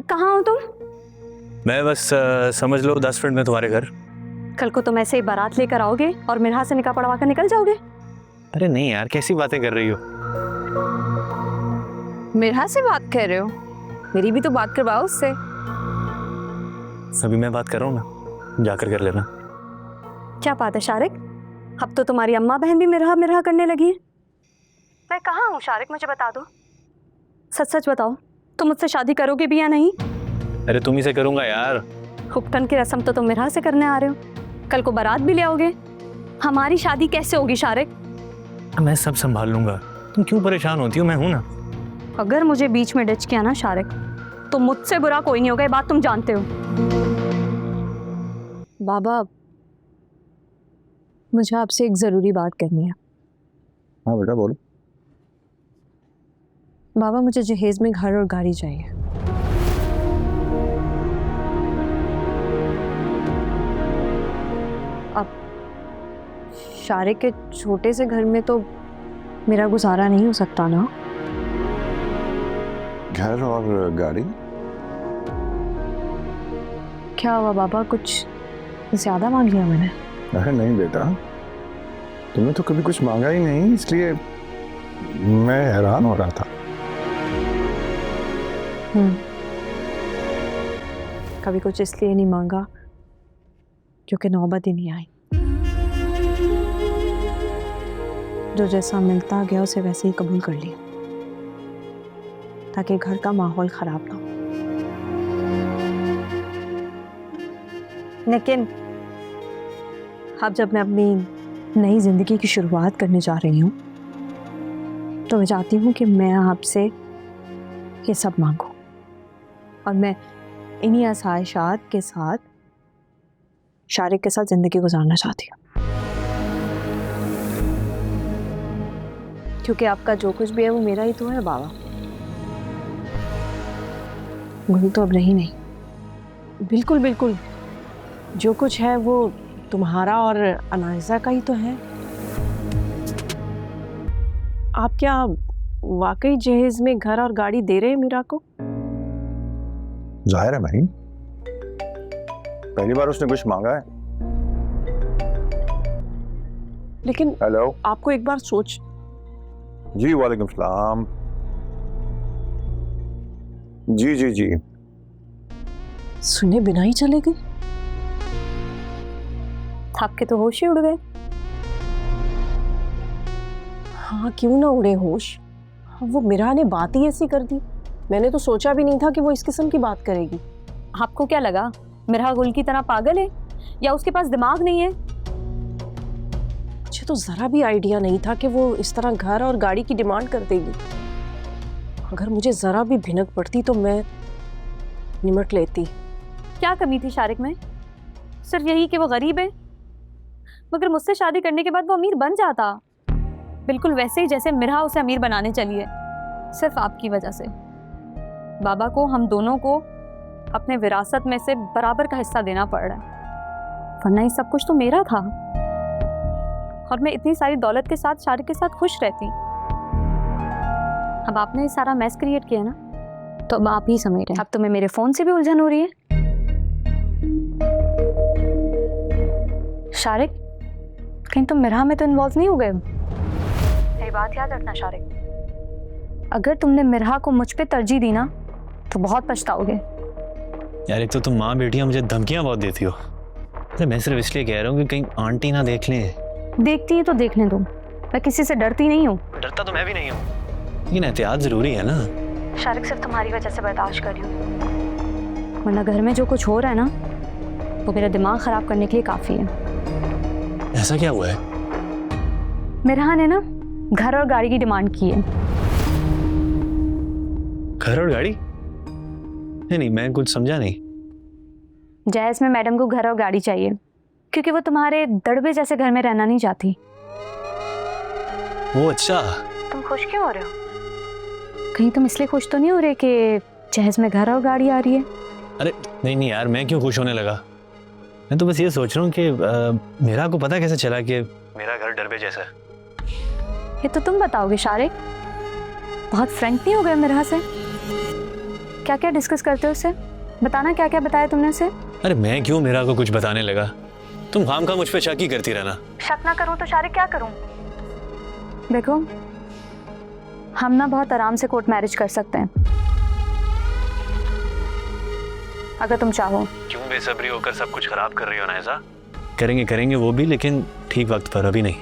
कहाँ हो तुम? मैं बस समझ लो 10 मिनट में तुम्हारे घर। कल को तुम ऐसे ही बारात लेकर आओगे और मिराह से निकाह पढ़वा कर निकल जाओगे? अरे नहीं यार, कैसी बातें कर रही हो? मिराह से बात कर रहे हो? मेरी भी तो बात करवाओ उससे। अभी मैं बात कर रहा हूँ ना, जाकर कर लेना। क्या बात है शारिक, अब तो तुम्हारी अम्मा बहन भी मिराह मिराह करने लगी है। मैं कहाँ हूँ शारिक, मुझे बता दो, सच सच बताओ, तुम मुझसे शादी करोगे भी या नहीं? अरे तुम ही से करूँगा यार। हुक्कन की रस्म तो तुम मिराह से करने आ रहे हो, कल को बारात भी ले आओगे। हमारी शादी कैसे होगी शारिक? मैं सब संभाल लूंगा, तुम क्यों परेशान होती हो? मैं हूं ना। अगर मुझे बीच में डिच किया ना शारिक, तो मुझसे बुरा कोई नहीं होगा, ये बात तुम जानते हो। बाबा, मुझे आपसे एक जरूरी बात करनी है। हाँ बेटा बोलो। बाबा, मुझे जहेज में घर और गाड़ी चाहिए। अब शारिक के छोटे से घर में तो मेरा गुजारा नहीं हो सकता ना। घर और गाड़ी? क्या हुआ बाबा, कुछ ज्यादा मांग लिया मैंने? अरे नहीं बेटा, तुमने तो कभी कुछ मांगा ही नहीं, इसलिए मैं हैरान हो रहा था। कभी कुछ इसलिए नहीं मांगा क्योंकि नौबत ही नहीं आई। जो जैसा मिलता गया उसे वैसे ही कबूल कर लिया, ताकि घर का माहौल खराब ना हो। लेकिन अब जब मैं अपनी नई जिंदगी की शुरुआत करने जा रही हूँ, तो मैं चाहती हूँ कि मैं आपसे ये सब मांगूं, और मैं इन्हीं आसाइशात के साथ शारिक के साथ जिंदगी गुजारना चाहती हूँ। क्योंकि आपका जो कुछ भी है वो मेरा ही तो है बाबा। गुल तो अब रही नहीं। बिल्कुल बिल्कुल, जो कुछ है वो तुम्हारा और अनाइजा का ही तो है। आप क्या वाकई जहेज में घर और गाड़ी दे रहे हैं मीरा को? जाहिर है भाई, पहली बार उसने कुछ मांगा है। लेकिन हेलो। आपको एक बार सोच। जी वालेकुम सलाम। जी जी जी। सुने बिना ही चले गए। आपके तो होश ही उड़ गए। हाँ, क्यों ना उड़े होश। वो मिरा ने बात ही ऐसी कर दी, मैंने तो सोचा भी नहीं था कि वो इस किस्म की बात करेगी। आपको क्या लगा मिरा गुल की तरह पागल है, या उसके पास दिमाग नहीं है? मुझे तो जरा भी आइडिया नहीं था कि वो इस तरह घर और गाड़ी की डिमांड कर देगी। अगर मुझे जरा भी भिनक पड़ती तो मैं निमट लेती। क्या कमी थी शारिक में? सिर्फ यही कि वो गरीब है, मगर मुझसे शादी करने के बाद वो अमीर बन जाता, बिल्कुल वैसे ही जैसे मिरा उसे अमीर बनाने चली है, सिर्फ आपकी वजह से। बाबा को, हम दोनों को अपने विरासत में से बराबर का हिस्सा देना पड़ रहा है, वरना ये सब कुछ तो मेरा था और मैं इतनी सारी दौलत के साथ शारिक के साथ खुश रहती। अब आपने ये सारा मैस क्रिएट किया ना, तो अब आप ही समेट रहे हैं। अब तुम्हें मेरे फोन से भी उलझन हो रही है। शारिक, कहीं तुम मिरा में तो इन्वॉल्व नहीं हो गए? मेरी बात याद रखना शारिक, अगर तुमने मिरा को मुझ पे तरजीह दी ना तो बहुत पछताओगे। यार एक तो तुम माँ बेटियां मुझे धमकियां बहुत देती हो। अरे मैं सिर्फ इसलिए कह रहा हूँ कि कहीं आंटी ना देख लें। देखती है तो देखने दो, मैं किसी से डरती नहीं हूँ। डरता तो मैं भी नहीं हूँ, लेकिन एहतियात जरूरी है ना। शारिक, सिर्फ तुम्हारी वजह से बर्दाश्त कर रही हूँ, वरना घर में जो कुछ हो रहा है ना, वो मेरा दिमाग खराब करने के लिए काफी है। ऐसा क्या हुआ है? मिरा ने ना घर और गाड़ी की डिमांड की है। घर और गाड़ी? नहीं, मैं कुछ समझा नहीं। जहेज में मैडम को घर और गाड़ी चाहिए, क्योंकि वो तुम्हारे दड़बे जैसे घर में रहना नहीं चाहती। वो अच्छा। तुम खुश क्यों हो रहे हो? कहीं तुम इसलिए खुश तो नहीं हो रहे कि जहेज में घर और गाड़ी आ रही है? अरे नहीं नहीं यार, मैं क्यों खुश होने लगा? मैं तो बस ये सोच रहा हूँ कि मेरा को पता कैसे चला कि मेरा घर डरबे जैसा है। ये तो तुम बताओगे शारिक, बहुत फ्रैंक नहीं हो गए मिरा से? क्या क्या डिस्कस करते हो उससे? बताना क्या क्या बताया तुमने उसे? अरे मैं क्यों मेरा को कुछ बताने लगा? तुम खाम खा मुझ पे शक ही करती रहना। शक ना करूं तो शारिक क्या करूं? देखो, हम ना बहुत आराम से कोर्ट मैरिज कर सकते हैं अगर तुम चाहो। क्यों बेसब्री होकर सब कुछ खराब कर रही हो ना? ऐसा करेंगे वो भी, लेकिन ठीक वक्त पर, अभी नहीं।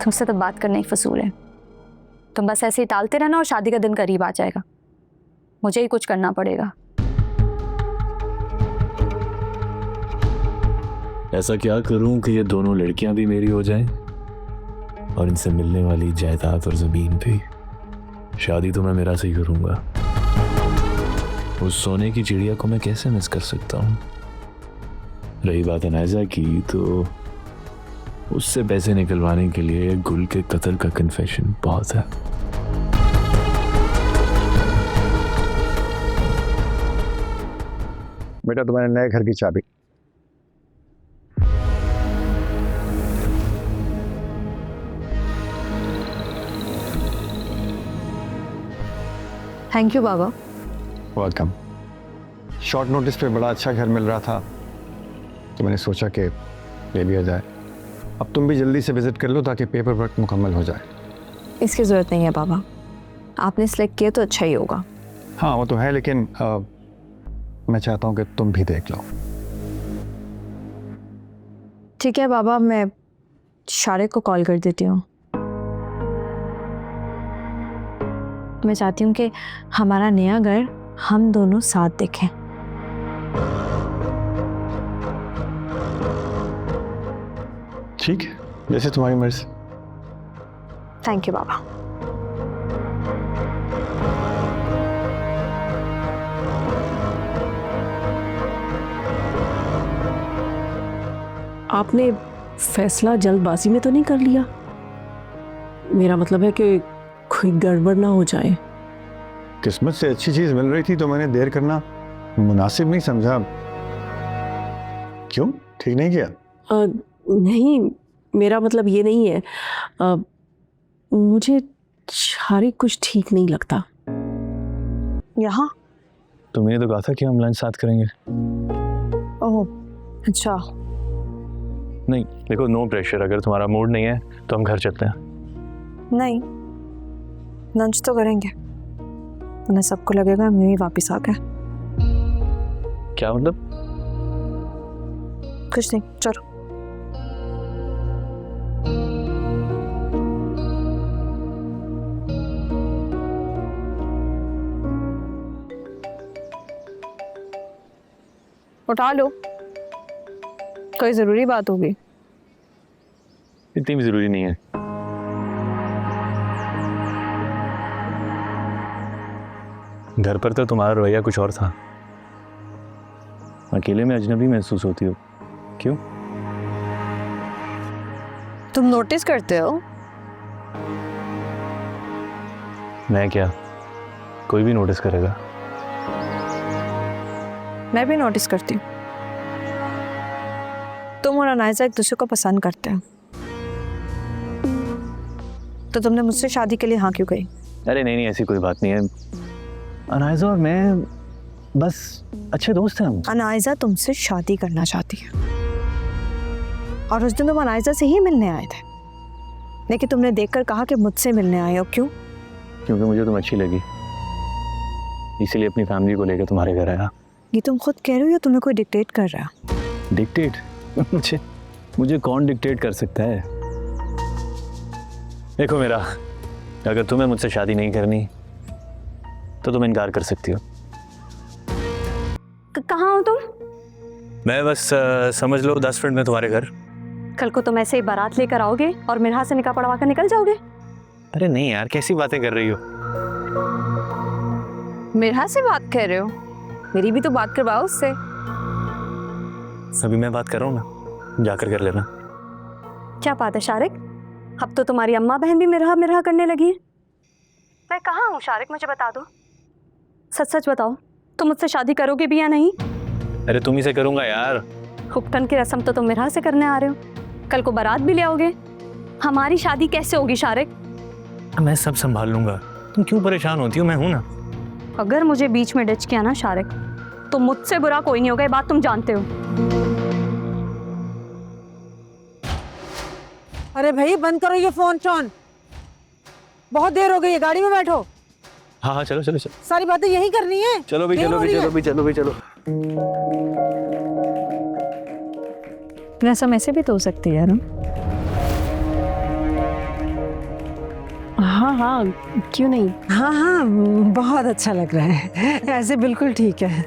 तुमसे तो बात करना ही फजूल है। तुम बस ऐसे ही टालते रहना और शादी का दिन करीब आ जाएगा, मुझे ही कुछ करना पड़ेगा। ऐसा क्या करूं कि ये दोनों लड़कियां भी मेरी हो जाएं और इनसे मिलने वाली जायदाद और जमीन भी? शादी तो मैं मेरा से ही करूंगा। उस सोने की चिड़िया को मैं कैसे मिस कर सकता हूं? रही बात अनायजा की, तो उससे पैसे निकलवाने के लिए गुल के कत्ल का कन्फेशन बहुत है। बेटा, तुम्हारे नए घर की चाबी। Thank you Baba. Welcome. Short notice पे बड़ा अच्छा घर मिल रहा था तो मैंने सोचा कि ले लिया जाए। अब तुम भी जल्दी से विजिट कर लो ताकि पेपर वर्क मुकम्मल हो जाए। इसकी ज़रूरत नहीं है बाबा, आपने सेलेक्ट किया तो अच्छा ही होगा। हाँ वो तो है, लेकिन मैं चाहता हूँ कि तुम भी देख लो। ठीक है बाबा, मैं शारिक को कॉल कर देती हूँ। मैं चाहती हूँ कि हमारा नया घर हम दोनों साथ देखें। ठीक है, जैसे तुम्हारी मर्जी। थैंक यू बाबा। आपने फैसला जल्दबाजी में तो नहीं कर लिया? मेरा मतलब है कि कोई गड़बड़ ना हो जाए। किस्मत से अच्छी चीज मिल रही थी तो मैंने देर करना मुनासिब नहीं समझा। क्यों, ठीक नहीं किया? नहीं, मेरा मतलब ये नहीं है। मुझे शारिक कुछ ठीक नहीं लगता। यहाँ? तुमने तो कहा था कि हम लंच साथ करेंगे। ओह अच्छा। नहीं देखो, नो प्रेशर। अगर तुम्हारा मूड नहीं है तो हम घर चलते हैं। नहीं, लंच तो करेंगे, उन्हें सबको लगेगा हम यहीं वापस आ गए। क्या मतलब? कुछ नहीं, चलो। उठा लो, कोई जरूरी बात होगी। इतनी भी जरूरी नहीं है। घर पर तो तुम्हारा रवैया कुछ और था। अकेले में अजनबी महसूस होती हो। क्यों? तुम नोटिस करते हो? मैं क्या, कोई भी नोटिस करेगा। मैं भी नोटिस करती हूँ। तुम और अनायजा एक दूसरे को पसंद करते हो, तो तुमने मुझसे शादी के लिए हाँ क्यों कही? अरे नहीं, ऐसी कोई बात नहीं है। अनायजा और मैं बस अच्छे दोस्त हैं हम। अनायजा तुमसे शादी करना चाहती है और उस दिन तुम अनायजा से ही मिलने आए थे, लेकिन तुमने देखकर कहा कि मुझसे मिलने आए हो। क्यों? क्योंकि मुझे तुम अच्छी लगी, इसीलिए अपनी फैमिली को लेकर तुम्हारे घर आया। ये तुम खुद कह रहे हो या तुम्हें कोई डिक्टेट कर रहा है? डिक्टेट? मुझे कौन डिक्टेट कर सकता है? देखो मेरा, अगर तुम्हें मुझसे शादी नहीं करनी तो तुम इनकार कर सकती हो। कहाँ हो तुम? मैं बस समझ लो 10 मिनट में तुम्हारे घर। कल को तुम ऐसे ही बारात लेकर आओगे और मिराह से निकाह पढ़वा कर निकल जाओगे? अरे नहीं यार, कैसी बातें कर रही हो? मिराह से बात कर रहे हो? मेरी भी तो बात करवाओ उससे। अभी मैं बात कर रहा हूँ ना, जाकर कर लेना। क्या बात है शारिक, अब तो तुम्हारी अम्मा बहन भी मिराह करने लगी है। मैं कहाँ हूँ शारिक, मुझे बता दो। सच सच बताओ, तुम मुझसे शादी करोगे भी या नहीं? अरे तुम ही से करूँगा यार। हुक्कन की रस्म तो तुम मिराह से करने आ रहे हो, कल को बारात भी ले आओगे। हमारी शादी कैसे होगी शारिक? मैं सब संभाल लूंगा, तुम क्यों परेशान होती हो? मैं हूं ना। अगर मुझे बीच में डिच किया ना शारिक, तो मुझसे बुरा कोई नहीं होगा, ये बात तुम जानते हो। अरे भाई बंद करो ये फोन शोन, बहुत देर हो गई है, गाड़ी में बैठो। हाँ हाँ चलो चलो चलो सारी बातें यही करनी है। चलो भी देर चलो हो भी रही है। चलो भी चलो भी चलो। रसम ऐसे भी तो हो सकती है ना। हाँ हाँ, क्यों नहीं। हाँ हाँ बहुत अच्छा लग रहा है, ऐसे बिल्कुल ठीक है।